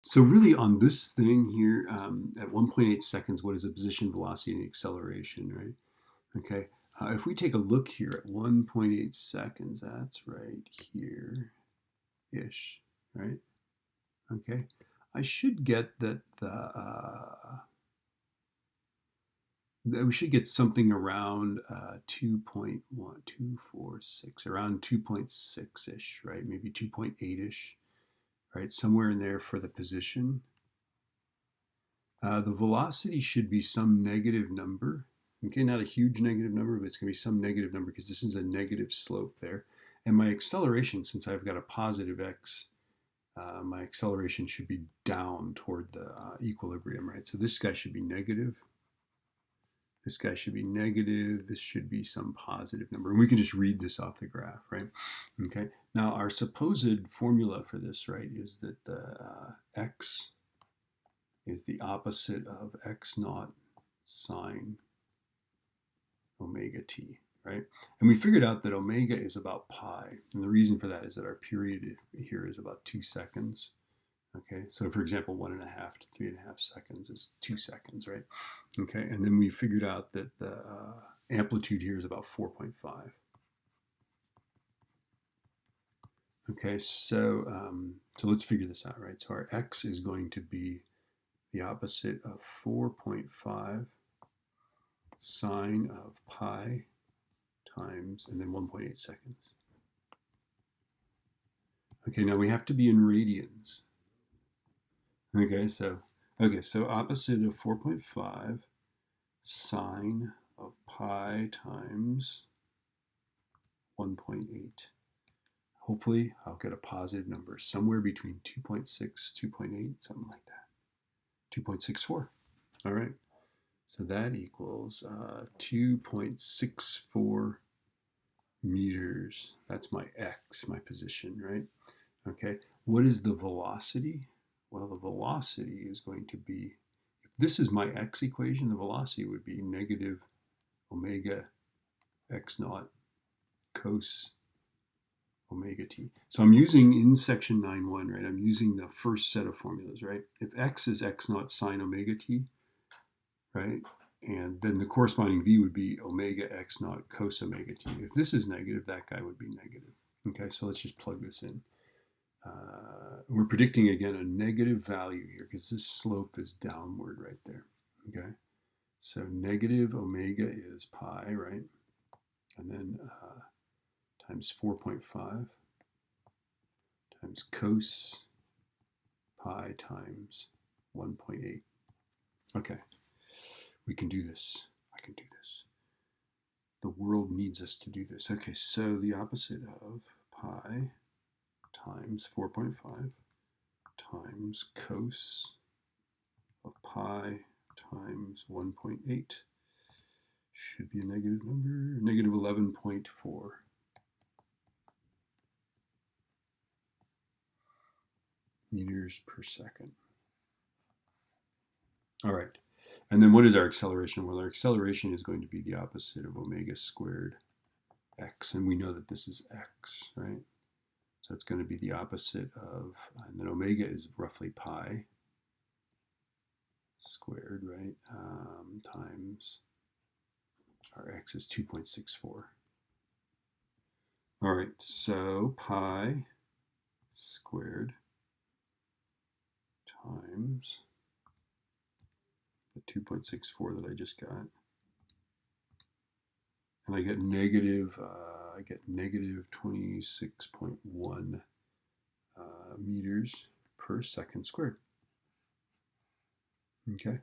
So really on this thing here, at 1.8 seconds, what is the position, velocity, and acceleration, right? Okay, if we take a look here at 1.8 seconds, that's right here-ish, right? Okay, I should get that we should get something around 2.1246, around 2.6-ish, right? Maybe 2.8-ish, right? Somewhere in there for the position. The velocity should be some negative number. Okay, not a huge negative number, but it's going to be some negative number because this is a negative slope there. And my acceleration, since I've got a positive x, my acceleration should be down toward the equilibrium, right? So this guy should be negative. This guy should be negative. This should be some positive number. And we can just read this off the graph, right? Okay. Now, our supposed formula for this, right, is that the x is the opposite of x naught sine omega t, right? And we figured out that omega is about pi. And the reason for that is that our period here is about 2 seconds. Okay, so for example, 1.5 to 3.5 seconds is 2 seconds, right? Okay, and then we figured out that the amplitude here is about 4.5. Okay, so let's figure this out, right? So our x is going to be the opposite of 4.5 sine of pi times, and then 1.8 seconds. Okay, now we have to be in radians. Okay, so opposite of 4.5 sine of pi times 1.8. Hopefully, I'll get a positive number somewhere between 2.6, 2.8, something like that. 2.64. All right. So that equals 2.64 meters. That's my x, my position, right? Okay. What is the velocity? Well, the velocity is going to be, if this is my x equation, the velocity would be negative omega x naught cos omega t. So I'm using in section 9.1, right? I'm using the first set of formulas, right? If x is x naught sine omega t, right? And then the corresponding v would be omega x naught cos omega t. If this is negative, that guy would be negative. Okay, so let's just plug this in. We're predicting, again, a negative value here because this slope is downward right there. Okay, so negative omega is pi, right? And then times 4.5 times cos pi times 1.8. Okay, we can do this. I can do this. The world needs us to do this. Okay, so the opposite of pi times 4.5 times cos of pi times 1.8 should be a negative number, negative 11.4. meters per second. All right. And then what is our acceleration? Well, our acceleration is going to be the opposite of omega squared x. And we know that this is x, right? So it's going to be the opposite of, and then omega is roughly pi squared, right? Times our x is 2.64. All right, so pi squared times the 2.64 that I just got. And I get negative 26.1 meters per second squared. Okay.